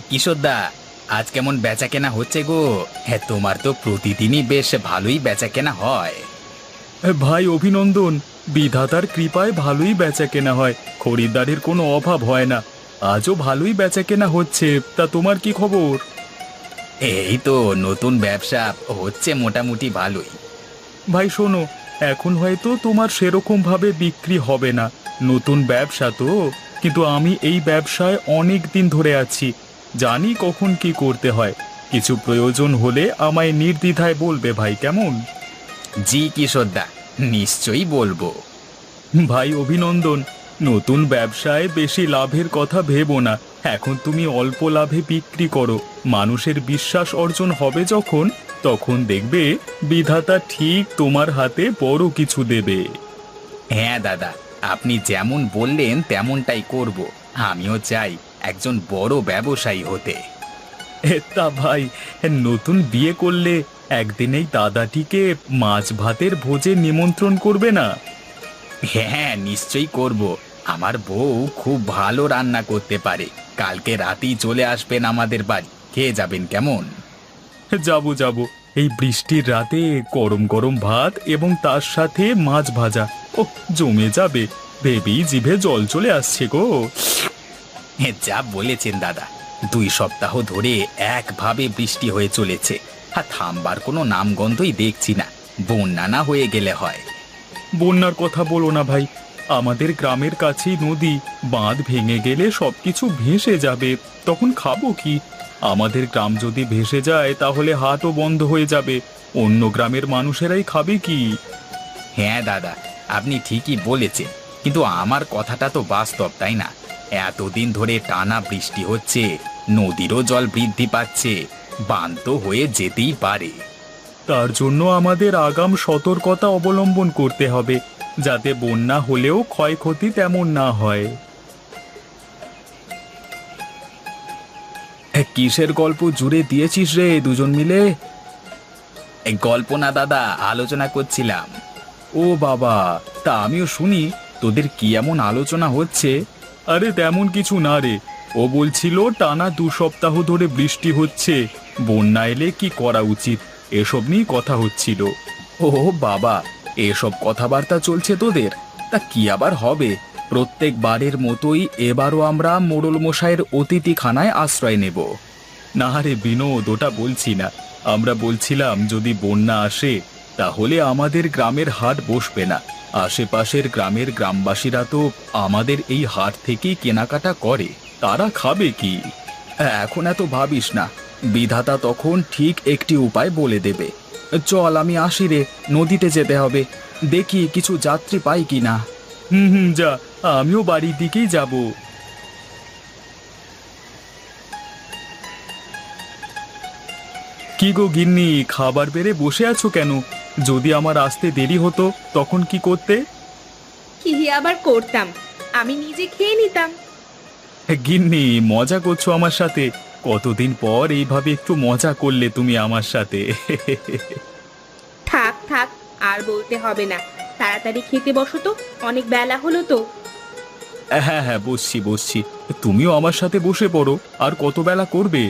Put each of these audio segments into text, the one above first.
কিশোরদা, আজ কেমন বেচা কেনা হচ্ছে গো? হ্যাঁ, তোমার তো প্রতিদিনই বেশ ভালোই বেচা কেনা হয়। ভাই অভিনন্দন। বিধাতার কৃপায় ভালোই বেচা কেনা হয়, খরিদ্দারের কোনো অভাব হয় না। আজও ভালোই বেচা কেনা হচ্ছে। তা তোমার কি খবর? এই তো নতুন ব্যবসা হচ্ছে মোটামুটি ভালোই। ভাই শোনো, এখন হয়তো তোমার সেরকম ভাবে বিক্রি হবে না, নতুন ব্যবসা তো। কিন্তু আমি এই ব্যবসায় অনেক দিন ধরে আছি, জানি কখন কি করতে হয়। কিছু প্রয়োজন হলে আমায় নির্দ্বিধায় বলবে ভাই, কেমন? জি কিশোরদা, নিশ্চয়ই বলবো। ভাই অভিনন্দন। নতুন ব্যবসায় বেশি লাভের কথা ভেবো না। এখন তুমি অল্প লাভে বিক্রি করো, মানুষের বিশ্বাস অর্জন হবে যখন, তখন দেখবে বিধাতা ঠিক তোমার হাতে বড় কিছু দেবে। হ্যাঁ দাদা, আপনি যেমন বললেন তেমনটাই করব। আমিও চাই একজন বড় ব্যবসায়ী হতে। তা ভাই, নতুন বিয়ে করলে একদিনেই দাদাটিকে মাছ ভাতের ভোজে নিমন্ত্রণ করবে না? হ্যাঁ, নিশ্চয়ই করব। আমার বউ খুব ভালো রান্না করতে পারে। কালকে রাতেই চলে আসবেন আমাদের বাড়ি, খেয়ে যাবেন কেমন? যাব যাব। এই বৃষ্টির রাতে গরম গরম ভাত এবং তার সাথে মাছ ভাজা, ও জমে যাবে। ভেবেই জিভে জল চলে আসছে গো। হ্যাঁ, যা বলেছেন দাদা। 2 সপ্তাহ ধরে একভাবে বৃষ্টি হয়ে চলেছে, আর থামবার কোনো নামগন্ধই দেখছি না। বন্যা না হয়ে গেলে হয়। বন্যার কথা বলো না ভাই, আমাদের গ্রামের কাছেই নদী। বাঁধ ভেঙে গেলে সবকিছু ভেসে যাবে, তখন খাবো কি? আমাদের গ্রাম যদি ভেসে যায় তাহলে হাটও বন্ধ হয়ে যাবে, অন্য গ্রামের মানুষেরাই খাবে কি? হ্যাঁ দাদা, আপনি ঠিকই বলেছেন, কিন্তু আমার কথাটা তো বাস্তব, তাই না? এতদিন ধরে টানা বৃষ্টি হচ্ছে, নদীরও জল বৃদ্ধি পাচ্ছে, বাঁধ তো হয়ে যেতেই পারে। তার জন্য আমাদের আগাম সতর্কতা অবলম্বন করতে হবে, যাতে বন্যা হলেও ক্ষয়ক্ষতি তেমন না হয়। কিসের গল্প জুড়ে দিয়েছিস রে দুজন মিলে? এই গল্প না দাদা, আলোচনা করছিলাম। ও বাবা, তা আমিও শুনি, তোদের কি এমন আলোচনা হচ্ছে? আরে তেমন কিছু না রে, ও বলছিল টানা 2 সপ্তাহ ধরে বৃষ্টি হচ্ছে, বন্যা এলে কি করা উচিত, এসব নিয়ে কথা হচ্ছিল। ও বাবা, এসব কথাবার্তা চলছে তোদের? তা কি আবার হবে, প্রত্যেকবারের মতোই এবারও আমরা মোড়ল মশাইয়ের অতিথিখানায় আশ্রয় নেব। না রে বিনোদ, ওটা বলছি না। আমরা বলছিলাম যদি বন্যা আসে তাহলে আমাদের গ্রামের হাট বসবে না। আশেপাশের গ্রামের গ্রামবাসীরা তো আমাদের এই হাট থেকেই কেনাকাটা করে, তারা খাবে কি? এখন এত ভাবিস না, বিধাতা তখন ঠিক একটি উপায় বলে দেবে। চল আমি আসি রে, নদীতে যেতে হবে, দেখি কিছু যাত্রী পাই কি না। হুম হুম, যা, আমিও বাড়ির দিকেই যাব। কি গো গিন্নি, খাবার বেড়ে বসে আছো কেন? যদি আমার আসতে দেরি হতো তখন কি করতে? কি আবার করতাম, আমি নিজে খেয়ে নিতাম। গিন্নি, মজা করছো আমার সাথে? কতদিন পর এইভাবে একটু মজা করলে তুমি আমার সাথে। থাক থাক, আর বলতে হবে না। তাড়াতাড়ি খেতে বসো তো, অনেক বেলা হলো তো। হ্যাঁ হ্যাঁ, বসছি বসছি। তুমিও আমার সাথে বসে পড়ো, আর কত বেলা করবে?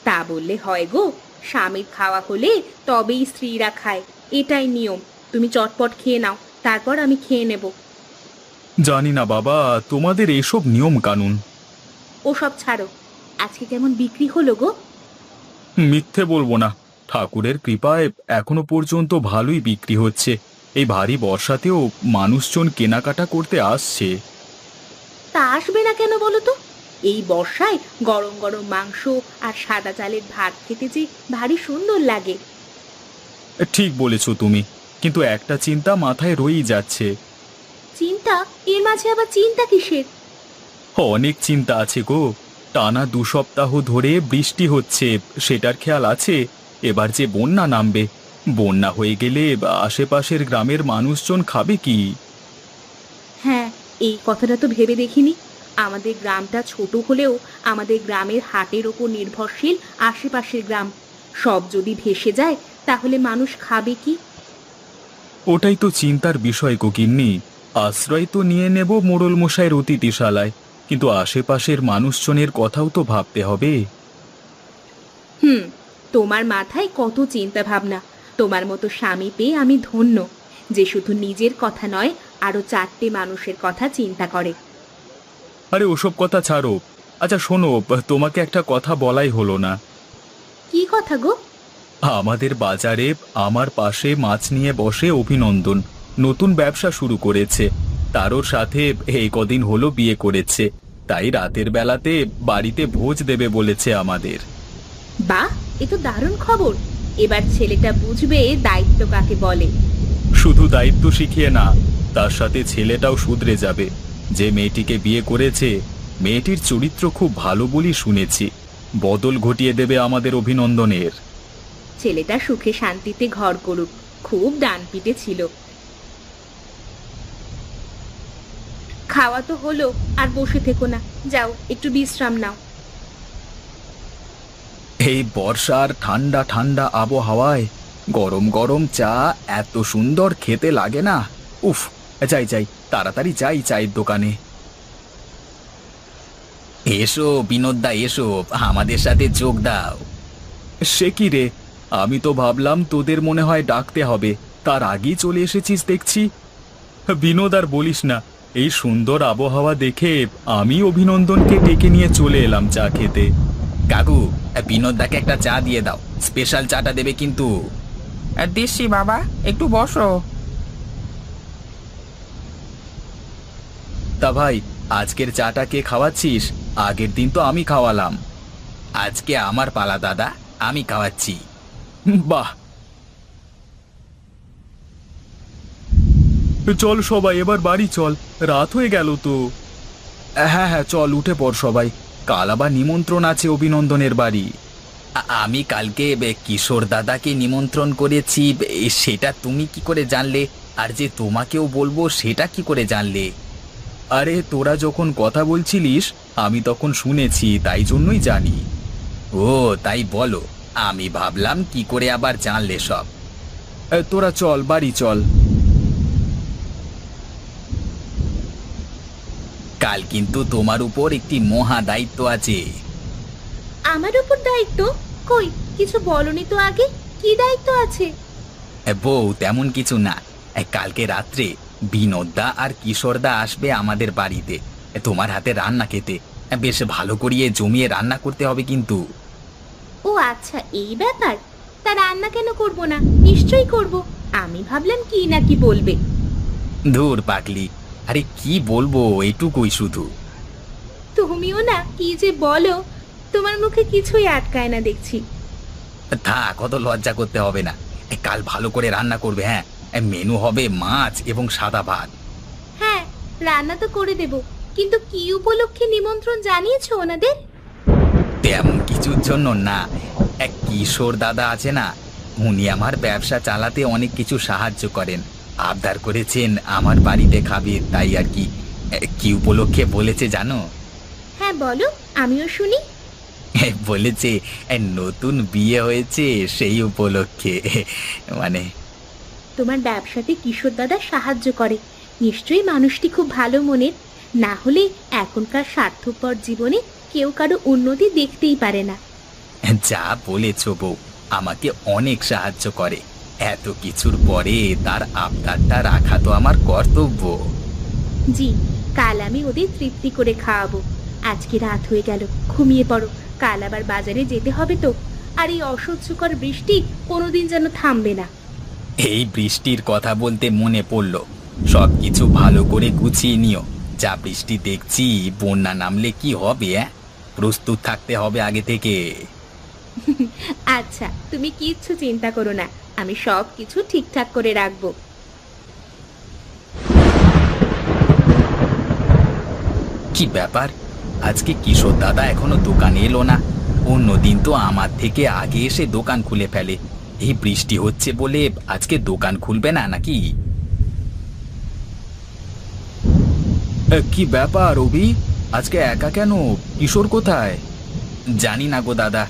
তা বললে হয় গো, স্বামীর খাওয়া হলে তবেই স্ত্রীরা খায়, এটাই নিয়ম। তুমি চটপট খেয়ে নাও, তারপর আমি খেয়ে নেব। জানি না বাবা, তোমাদের এসব নিয়ম কানুন। ওসব ছাড়ো, আজকে কেমন বিক্রি হলো গো? মিথ্যে বলবো না, ঠাকুরের কৃপায় এখনো পর্যন্ত ভালোই বিক্রি হচ্ছে। এই ভারী বর্ষাতেও মানুষজন কেনাকাটা করতে আসছে। তা আসবে না কেন বলো তো? এই বর্ষায় গরম গরম মাংস আর সাদা চালের ভাত খেতে যে ভারী সুন্দর লাগে। ঠিক বলেছো তুমি, কিন্তু একটা চিন্তা মাথায় রয়েই যাচ্ছে। চিন্তা? এর মাঝে আবার চিন্তা কিসের? অনেক চিন্তা আছে গো। টানা 2 সপ্তাহ ধরে বৃষ্টি হচ্ছে, সেটার খেয়াল আছে। এবার যে বন্যা নামবে, বন্যা হয়ে গেলে আশেপাশের গ্রামের মানুষজন খাবে কি? হ্যাঁ, এই কথাটা তো ভেবে দেখিনি। আমাদের গ্রামটা ছোট হলেও আমাদের গ্রামের হাটের ওপর নির্ভরশীল আশেপাশের গ্রাম। সব যদি ভেসে যায় তাহলে মানুষ খাবে কি? ওটাই তো চিন্তার বিষয় গো গিন্নি। আশ্রয় তো নিয়ে নেব মোড়ল মশাইয়ের অতিথিশালায়, কিন্তু আশেপাশের মানুষজনের কথাও তো ভাবতে হবে। হুম, তোমার মাথায় কত চিন্তা ভাবনা। তোমার মতো স্বামী পেয়ে আমি ধন্য, যে শুধু নিজের কথা নয়, আরো 4টে মানুষের কথা চিন্তা করে। আরে ওসব কথা ছাড়ো। আচ্ছা শোনো, তোমাকে একটা কথা বলাই হলো না। কি কথা গো? আমাদের বাজারে আমার পাশে মাছ নিয়ে বসে অভিনন্দন, নতুন ব্যবসা শুরু করেছে। তারও সাথে এই কদিন হলো বিয়ে করেছে, তাই রাতের বেলাতে বাড়িতে ভোজ দেবে বলেছে আমাদের। বাহ, এ তো দারুণ খবর। এবার ছেলেটা বুঝবে দায়িত্ব কাকে বলে। শুধু দায়িত্ব শিখিয়ে না, তার সাথে ছেলেটাও শুধরে যাবে। যে মেয়েটিকে বিয়ে করেছে, মেয়েটির চরিত্র খুব ভালো বলি শুনেছি। বদল ঘটিয়ে দেবে আমাদের অভিনন্দনের। ছেলেটা সুখে শান্তিতে ঘর করুক, খুব ডানপিটে ছিল। খাওয়া তো হলো, আর বসে থেকো না, যাও একটু বিশ্রাম নাও। এই বর্ষার ঠান্ডা ঠান্ডা আবহাওয়ায় গরম গরম চা এত সুন্দর খেতে লাগে না। উফ, যাই যাই, তাড়াতাড়ি যাই চায়ের দোকানে। এসো বিনোদদা, এসো আমাদের সাথে যোগ দাও। সে কি রে, আমি তো ভাবলাম তোদের মনে হয় ডাকতে হবে, তার আগেই চলে এসেছিস দেখছি। বিনোদ আর বলিস না, এই সুন্দর আবহাওয়া দেখে আমি অভিনন্দনকে ডেকে নিয়ে চলে এলাম চা খেতে। কাকু, বিনোদদাকে একটা চা দিয়ে দাও, স্পেশাল চাটা দেবে কিন্তু। দিচ্ছি বাবা, একটু বসো। তা ভাই, আজকের চাটা কে খাওয়াচ্ছিস? আগের দিন তো আমি খাওয়ালাম। আজকে আমার পালা দাদা, আমি খাওয়াচ্ছি। বাহ, চল সবাই এবার বাড়ি চল, রাত হয়ে গেল তো। হ্যাঁ হ্যাঁ, চল উঠে পড় সবাই, কাল আবার নিমন্ত্রণ আছে অভিনন্দনের বাড়ি। আমি কালকে কিশোর দাদাকে নিমন্ত্রণ করেছি, সেটা তুমি কি করে জানলে? আর যে তোমাকেও বলবো সেটা কি করে জানলে? আরে তোরা যখন কথা বলছিলিস আমি তখন শুনেছি, তাই জন্যই জানি। ও তাই বলো, আমি ভাবলাম কি করে আবার জানলে সব। তোরা চল বাড়ি চল। কাল কিন্তু তোমার উপর একটি মহা দায়িত্ব আছে। আমার উপর দায়িত্ব? কই, কিছু বলনি তো আগে। কি দায়িত্ব আছে? বউ, তেমন কিছু না। কালকে রাত্রে বিনোদদা আর কিশোরদা আসবে আমাদের বাড়িতে তোমার হাতে রান্না খেতে। বেশ ভালো করিয়ে জমিয়ে রান্না করতে হবে কিন্তু। ও আচ্ছা, এই ব্যাপার। তা রান্না কেন করব না? নিশ্চয়ই করব। আমি ভাবলাম কি না কি বলবে। ধুর পাগলি, আরে কি বলবো, এটুকুই শুধু। তুমিও না কি যে বলো, তোমার মুখে কিছুই আটকায় না দেখছি। থাক, অত লজ্জা করতে হবে না। কাল ভালো করে রান্না করবে। হ্যাঁ, মেনু হবে মাছ এবং সাদা ভাত। হ্যাঁ, রান্না তো করে দেব, কিন্তু কি উপলক্ষে নিমন্ত্রণ জানিয়েছো ওনাদের? তেমন কিছুর জন্য না। এক কিশোর দাদা আছে না, উনি আমার ব্যবসা চালাতে অনেক কিছু সাহায্য করেন। আবদার করেছেন আমার বাড়িতে খাবে, তাই আর কি। কি উপলক্ষে বলেছে জানো? হ্যাঁ বলো, আমিও শুনি। বলেছে নতুন বিয়ে হয়েছে সেই উপলক্ষে। মানে তোমার ব্যবসাতে কিশোর দাদা সাহায্য করে, নিশ্চয়ই মানুষটি খুব ভালো মনের। না হলে এখনকার স্বার্থপর জীবনে কেউ কারো উন্নতি দেখতেই পারে না। যা বলেছ বউ, আমাকে অনেক সাহায্য করে। এত কিছুর পরে তার আবদারটা রাখা তো আমার কর্তব্য। জি, কাল আমি ওদের তৃপ্তি করে খাওয়াবো। আজকে রাত হয়ে গেল, ঘুমিয়ে পড়ো। কাল আবার বাজারে যেতে হবে তো। আর এই অসহ্যকর বৃষ্টি কোনোদিন যেন থামবে না। এই বৃষ্টির কথা বলতে মনে পড়ল, সবকিছু ভালো করে গুছিয়ে নিও। যা বৃষ্টি দেখছি, বন্যা নামলে কি হবে? প্রস্তুত থাকতে হবে আগে থেকে। আচ্ছা, তুমি কিচ্ছু চিন্তা করো না, আমি সব কিছু ঠিকঠাক করে রাখবো। কি ব্যাপার, আজকে কিশোর দাদা এখনো দোকানে এলো না? অন্যদিন তো আমার থেকে আগে এসে দোকান খুলে ফেলে। এই বৃষ্টি হচ্ছে বলে আজকে দোকান খুলবে না নাকি? কি ব্যাপার রবি, আজকে একা কেন? কিশোর কোথায়? জানি না গো দাদা,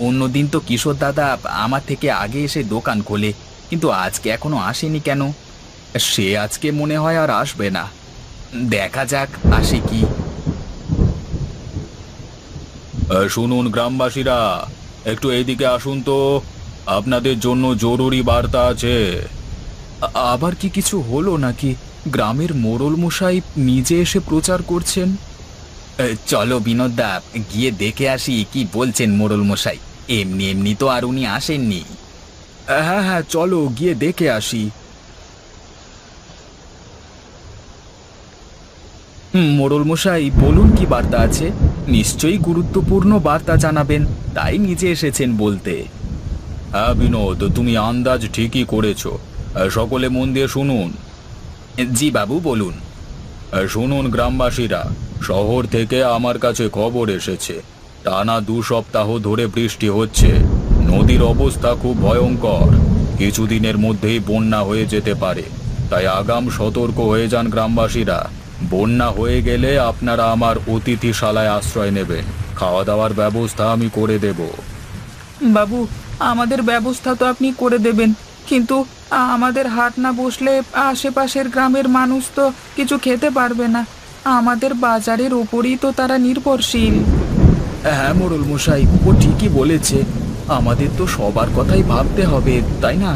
অন্যদিন তো কিশোর দাদা আমার থেকে আগে এসে দোকান খোলে, কিন্তু আজকে এখনো আসেনি কেন? সে আজকে মনে হয় আর আসবে না। দেখা যাক আসে কি। শুনুন গ্রামবাসীরা, একটু এইদিকে আসুন তো, আপনাদের জন্য জরুরি বার্তা আছে। আবার কি কিছু হলো নাকি? গ্রামের মোড়ল মশাই নিজে এসে প্রচার করছেন। চলো বিনোদদা, গিয়ে দেখে আসি কি বলছেন মোড়ল মশাই। এমনি এমনি তো আর উনি আসেননি। হ্যাঁ হ্যাঁ, চলো গিয়ে দেখে আসি। মোড়ল মশাই, বলুন কি বার্তা আছে? নিশ্চয়ই গুরুত্বপূর্ণ বার্তা জানাবেন, তাই নিজে এসেছেন বলতে। হ্যাঁ বিনোদ, তুমি আন্দাজ ঠিকই করেছো। সকলে মন দিয়ে শুনুন। জি বাবু, বলুন। শুনুন গ্রামবাসীরা, শহর থেকে আমার কাছে খবর এসেছে টানা 2 সপ্তাহ ধরে বৃষ্টি হচ্ছে। নদীর অবস্থা খুব ভয়ঙ্কর, কিছুদিনের মধ্যেই বন্যা হয়ে যেতে পারে। তাই আগাম সতর্ক হয়ে যান গ্রামবাসীরা। বন্যা হয়ে গেলে আপনারা আমার অতিথিশালায় আশ্রয় নেবেন, খাওয়া দাওয়ার ব্যবস্থা আমি করে দেব। বাবু, আমাদের ব্যবস্থা তো আপনি করে দেবেন, কিন্তু আমাদের হাট না বসলে আশেপাশের গ্রামের মানুষ তো কিছু খেতে পারবে না। আমাদের বাজারের ওপরই তো তারা নির্ভরশীল। হ্যাঁ মোড়ল মশাই, ও ঠিকই বলেছে। আমাদের তো সবার কথাই ভাবতে হবে, তাই না?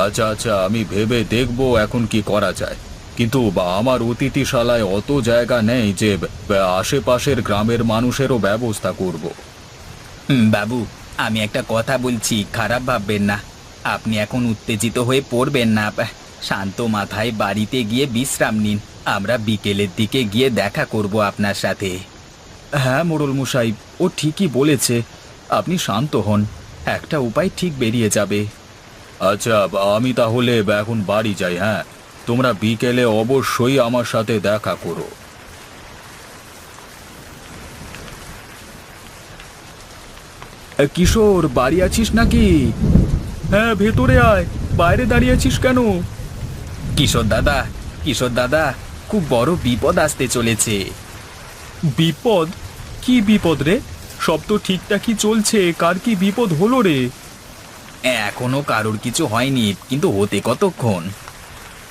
আচ্ছা আচ্ছা, আমি ভেবে দেখব এখন কি করা যায়। কিন্তু আমার অতিথিশালায় অত জায়গা নেই যে আশেপাশের গ্রামের মানুষেরও ব্যবস্থা করব। বাবু, আমি একটা কথা বলছি, খারাপ ভাববেন না। আপনি এখন উত্তেজিত হয়ে পড়বেন না। শান্ত মাথায় বাড়িতে গিয়ে বিশ্রাম নিন। আমরা বিকেলের দিকে গিয়ে দেখা করব আপনার সাথে। হ্যাঁ মোড়ল মশাই, ও ঠিকই বলেছে। আপনি শান্ত হন, একটা উপায় ঠিক বেরিয়ে যাবে। আচ্ছা, আমি তাহলে এখন বাড়ি যাই। হ্যাঁ, তোমরা বিকেলে অবশ্যই আমার সাথে দেখা করো। কিশোর, বাড়ি আছিস নাকি? হ্যাঁ, ভেতরে আয়। বাইরে দাঁড়িয়ে আছিস কেন? কিশোর দাদা, কিশোর দাদা, খুব বড় বিপদ আসতে চলেছে। বিপদ? কি বিপদ রে? সব তো ঠিকঠাকই চলছে, কার কি বিপদ হলো রে? এখনো কারোর কিছু হয়নি, কিন্তু হতে কতক্ষণ।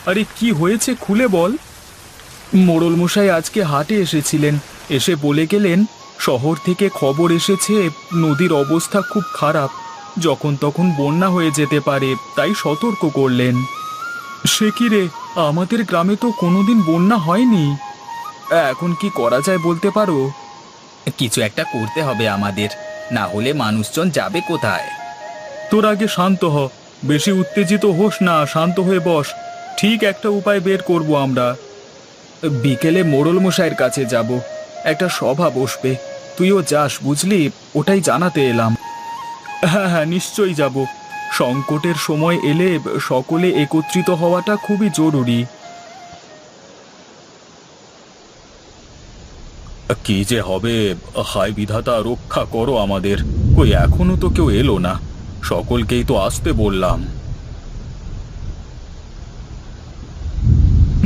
আরে কি হয়েছে খুলে বল। মোড়ল মশাই আজকে হাটে এসেছিলেন, এসে বলে গেলেন শহর থেকে খবর এসেছে নদীর অবস্থা খুব খারাপ, যখন তখন বন্যা হয়ে যেতে পারে, তাই সতর্ক করলেন। সে কি রে, আমাদের গ্রামে তো কোনোদিন বন্যা হয়নি। এখন কি করা যায় বলতে পারো? কিছু একটা করতে হবে আমাদের, না হলে মানুষজন যাবে কোথায়? তোর আগে শান্ত হ, বেশি উত্তেজিত হোস না, শান্ত হয়ে বস। ঠিক একটা উপায় বের করব আমরা। বিকেলে মোড়ল মশাইয়ের কাছে যাব, একটা সভা বসবে, তুইও যাস বুঝলি, ওটাই জানাতে এলাম। হ্যাঁ হ্যাঁ, নিশ্চয়ই যাব। সংকটের সময় এলে সকলে একত্রিত হওয়াটা খুবই জরুরি। কি যে হবে, হায় বিধাতা, রক্ষা করো আমাদের। কই এখনো তো কেউ এলো না, সকলকেই তো আসতে বললাম।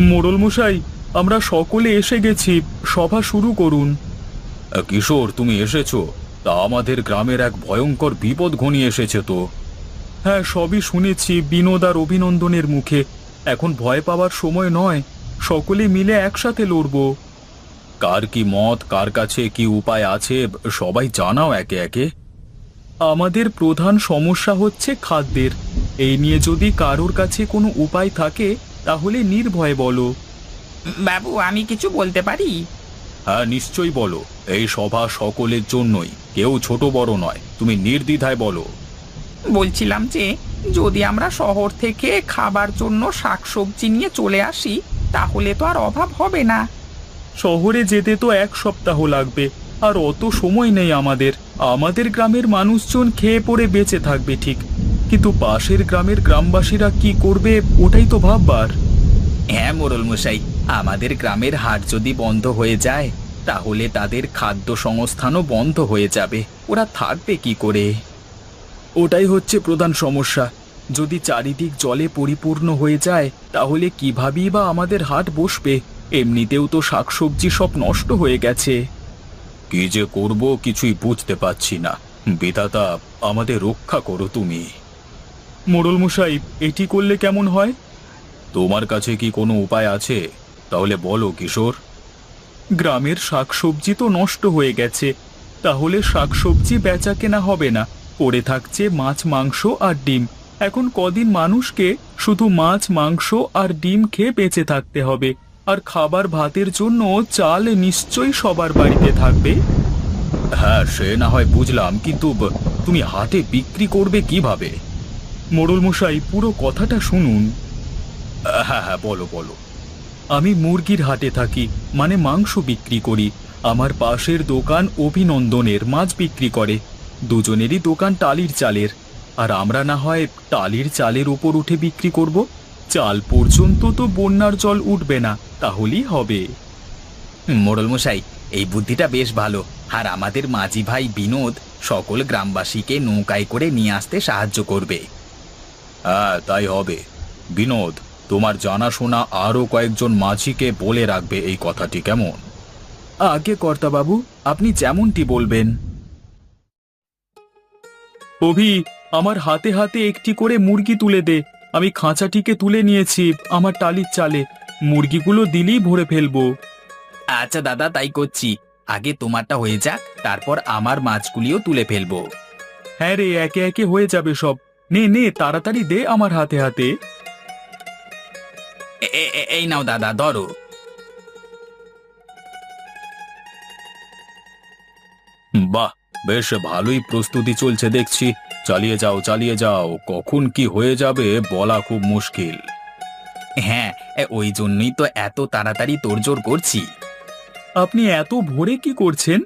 মোড়ল মশাই, আমরা সকলে এসে গেছি, সভা শুরু করুন। কিশোর, তুমি এসেছো? তা আমাদের গ্রামের এক ভয়ঙ্কর বিপদ ঘনিয়ে এসেছে তো। হ্যাঁ, সবই শুনেছি বিনোদ আর অভিনন্দনের মুখে। এখন ভয় পাওয়ার সময় নয়, সকলে মিলে একসাথে লড়ব। কার কি মত, কার কাছে কি উপায় আছে, সবাই জানাও একে একে। আমাদের প্রধান সমস্যা হচ্ছে খাদ্যের। এই নিয়ে যদি কারোর কাছে কোনো উপায় থাকে তাহলে নির্ভয়ে বলো। বাবু, আমি কিছু বলতে পারি? হ্যাঁ, নিশ্চয়ই বলো। এই সভা সকলের জন্যই, কেউ ছোট বড় নয়, তুমি নির্দ্বিধায় বলো। বলছিলাম যে যদি আমরা শহর থেকে খাবার জন্য শাকসবজি নিয়ে চলে আসি, তাহলে তো আর অভাব হবে না। শহরে যেতে তো 1 সপ্তাহ লাগবে, আর অত সময় নেই আমাদের। আমাদের গ্রামের মানুষজন খেয়ে পড়ে বেঁচে থাকবে ঠিক, কিন্তু পাশের গ্রামের গ্রামবাসীরা কি করবে ওটাই তো ভাববার। হ্যাঁ মোড়ল মশাই, আমাদের গ্রামের হাট যদি বন্ধ হয়ে যায়, তাহলে তাদের খাদ্য সংস্থানও বন্ধ হয়ে যাবে। ওরা থাকবে কি করে? ওটাই হচ্ছে প্রধান সমস্যা। যদি চারিদিক জলে পরিপূর্ণ হয়ে যায় তাহলে কিভাবেই বা আমাদের হাট বসবে? এমনিতেও তো শাকসবজি সব নষ্ট হয়ে গেছে। কি যে করব কিছুই বুঝতে পারছি না। বিধাতা, আমাদের রক্ষা করো তুমি। মোড়ল মশাই, এটি করলে কেমন হয়? তোমার কাছে কি কোনো উপায় আছে? তাহলে বলো কিশোর। গ্রামের শাকসবজি তো নষ্ট হয়ে গেছে, তাহলে শাকসবজি বেচা কেনা হবে না, পড়ে থাকছে মাছ মাংস আর ডিম। এখন কদিন মানুষকে শুধু মাছ মাংস আর ডিম খেয়ে বেঁচে থাকতে হবে, আর খাবার ভাতের জন্য চাল নিশ্চয়ই সবার বাড়িতে থাকবে। হ্যাঁ, সে না হয় বুঝলাম, কিন্তু তুমি হাটে বিক্রি করবে কিভাবে? মোড়ল মশাই, পুরো কথাটা শুনুন। হ্যাঁ হ্যাঁ, বলো বলো। আমি মুরগির হাটে থাকি, মানে মাংস বিক্রি করি। আমার পাশের দোকান অভিনন্দনের মাছ বিক্রি করে। দুজনেরই দোকান টালির চালের, আর আমরা না হয় টালির চালের উপর উঠে বিক্রি করব। চাল পর্যন্ত তো বন্যার জল উঠবে না, তাহলেই হবে। মোড়ল মশাই, এই বুদ্ধিটা বেশ ভালো। আর আমাদের মাঝি ভাই বিনোদ সকল গ্রামবাসীকে নৌকায় করে নিয়ে আসতে সাহায্য করবে। হ্যাঁ, তাই হবে। বিনোদ, তোমার জানাশোনা আরও কয়েকজন মাঝিকে বলে রাখবে এই কথাটি, কেমন? আগে কর্তাবাবু, আপনি যেমনটি বলবেন। অভি, আমার হাতে হাতে একটি করে মুরগি তুলে দে। আমি খাঁচাটিকে তুলে নিয়েছি আমার টালির চালে। মুরগিগুলো দিলেই ভরে ফেলবো। আচ্ছা দাদা, তাই করছি। আগে তোমারটা হয়ে যাক, তারপর আমার মাছগুলিও তুলে ফেলবো। হ্যাঁ রে, একে একে হয়ে যাবে সব। নে নে, তাড়াতাড়ি দে আমার হাতে হাতে। এই নাও দাদা, ধরো। বাহ, বেশ ভালোই প্রস্তুতি চলছে দেখছি। চালিয়ে যাও চালিয়ে যাও, কখন কি হয়ে যাবে বলা খুব মুশকিল। হ্যাঁ, ওই জন্যই তো এত তাড়াতাড়ি তোড়জোড় করছি। আপনি এত ভোরে কি করছেন?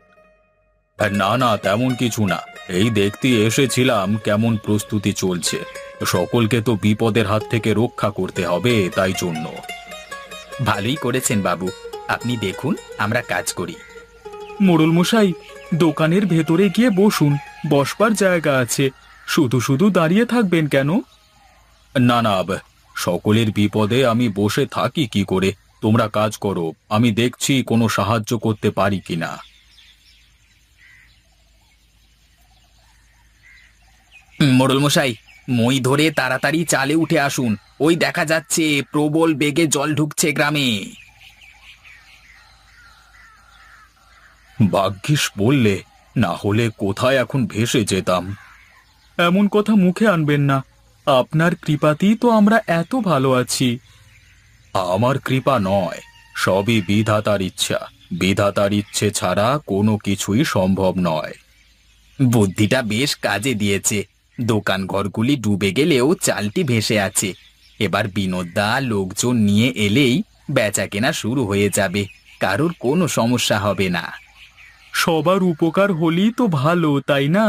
না না, তেমন কিছু না। এই দেখতে এসেছিলাম কেমন প্রস্তুতি চলছে। সকলকে তো বিপদের হাত থেকে রক্ষা করতে হবে, তাই জন্য। ভালোই করেছেন বাবু, আপনি দেখুন আমরা কাজ করি। মোড়ল মশাই, দোকানের ভেতরে গিয়ে বসুন, বসবার জায়গা আছে। শুধু শুধু দাঁড়িয়ে থাকবেন কেন? না না, সকলের বিপদে আমি বসে থাকি কি করে? তোমরা কাজ করো, আমি দেখছি কোনো সাহায্য করতে পারি কিনা। মোড়ল মশাই, মই ধরে তাড়াতাড়ি চালে উঠে আসুন। ওই দেখা যাচ্ছে প্রবল বেগে জল ঢুকছে গ্রামে। ভাগ্যিস বললে, না হলে কোথায় এখন ভেসে যেতাম। এমন কথা মুখে আনবেন না। আপনার কৃপাতেই তো আমরা এত ভালো আছি। আমার কৃপা নয়, সবই বিধাতার ইচ্ছা। বিধাতার ইচ্ছে ছাড়া কোনো কিছুই সম্ভব নয়। বুদ্ধিটা বেশ কাজে দিয়েছে। দোকান ঘরগুলি ডুবে গেলেও চালটি ভেসে আছে। এবার বিনোদদা লোকজন নিয়ে এলেই বেচা কেনা শুরু হয়ে যাবে, কারোর কোনো সমস্যা হবে না। সবার উপকার হলেই তো ভালো, তাই না?